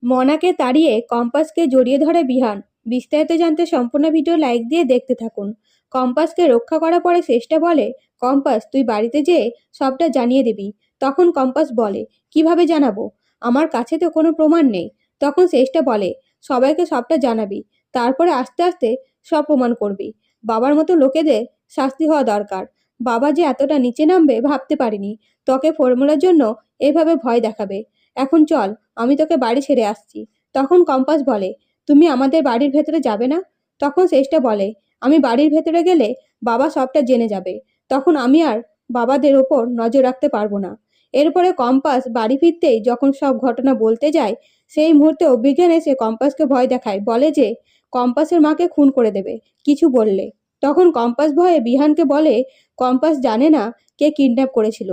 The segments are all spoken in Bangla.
মনাকে তাড়িয়ে কম্পাসকে জড়িয়ে ধরে বিহান। বিস্তারিত জানতে সম্পূর্ণ ভিডিও লাইক দিয়ে দেখতে থাকুন। কম্পাসকে রক্ষা করার পরে চেষ্টা বলে, কম্পাস তুই বাড়িতে যেয়ে সবটা জানিয়ে দিবি। তখন কম্পাস বলে, কিভাবে জানাবো? আমার কাছে তো কোনো প্রমাণ নেই। তখন চেষ্টা বলে, সবাইকে সবটা জানাবি, তারপরে আস্তে আস্তে সব প্রমাণ করবি। বাবার মতো লোকেদের শাস্তি হওয়া দরকার। বাবা যে এতটা নিচে নামবে ভাবতে পারিনি। তোকে ফর্মুলার জন্য এভাবে ভয় দেখাবে। এখন চল, আমি তোকে বাড়ি ছেড়ে আসছি। তখন কম্পাস বলে, তুমি আমাদের বাড়ির ভেতরে যাবে না? তখন চেষ্টা বলে, আমি বাড়ির ভেতরে গেলে বাবা সবটা জেনে যাবে। তখন আমি আর বাবাদের ওপর নজর রাখতে পারবো না। এরপরে কম্পাস বাড়ি ফিরতেই যখন সব ঘটনা বলতে যায়, সেই মুহূর্তে অভিজ্ঞান এসে কম্পাসকে ভয় দেখায়, বলে যে কম্পাসের মাকে খুন করে দেবে কিছু বললে। তখন কম্পাস ভয়ে বিহানকে বলে, কম্পাস জানে না কে কিডন্যাপ করেছিল।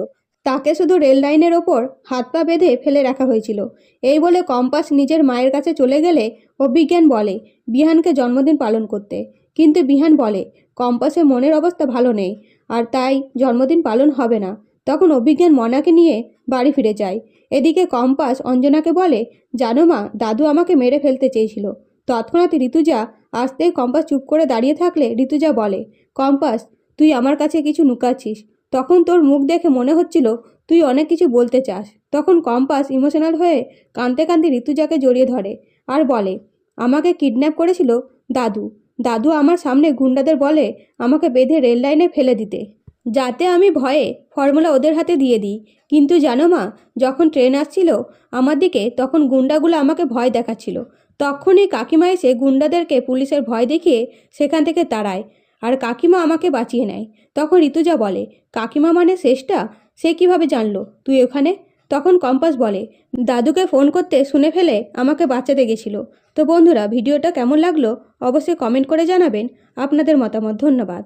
তাকে শুধু রেল লাইনের ওপর হাত পা বেঁধে ফেলে রাখা হয়েছিল। এই বলে কম্পাস নিজের মায়ের কাছে চলে গেলে অভিজ্ঞান বলে বিহানকে জন্মদিন পালন করতে। কিন্তু বিহান বলে কম্পাসের মনের অবস্থা ভালো নেই, আর তাই জন্মদিন পালন হবে না। তখন অভিজ্ঞান মনাকে নিয়ে বাড়ি ফিরে যায়। এদিকে কম্পাস অঞ্জনাকে বলে, জানো মা, দাদু আমাকে মেরে ফেলতে চেয়েছিল। তৎক্ষণাৎ ঋতুজা আসতেই কম্পাস চুপ করে দাঁড়িয়ে থাকলে ঋতুজা বলে, কম্পাস তুই আমার কাছে কিছু লুকাচ্ছিস। তখন তোর মুখ দেখে মনে হচ্ছিল তুই অনেক কিছু বলতে চাস। তখন কম্পাস ইমোশনাল হয়ে কাঁদতে কাঁদতে ঋতুজাকে জড়িয়ে ধরে আর বলে, আমাকে কিডন্যাপ করেছিল দাদু। দাদু আমার সামনে গুন্ডাদের বলে আমাকে বেঁধে রেল লাইনে ফেলে দিতে, যাতে আমি ভয়ে ফর্মুলা ওদের হাতে দিয়ে দিই। কিন্তু জানো মা, যখন ট্রেন আসছিল আমার দিকে, তখন গুন্ডাগুলো আমাকে ভয় দেখাচ্ছিল। তখনই কাকিমা এসে গুন্ডাদেরকে পুলিশের ভয় দেখিয়ে সেখান থেকে তাড়ায়, আর কাকিমা আমাকে বাঁচিয়ে নেয়। তখন ঋতুজা বলে, কাকিমা মানে শেষটা? সে কিভাবে জানলো তুই ওখানে? তখন কম্পাস বলে, দাদুকে ফোন করতে শুনে ফেলে আমাকে বাঁচাতে গেছিল। তো বন্ধুরা, ভিডিওটা কেমন লাগলো অবশ্যই কমেন্ট করে জানাবেন আপনাদের মতামত। ধন্যবাদ।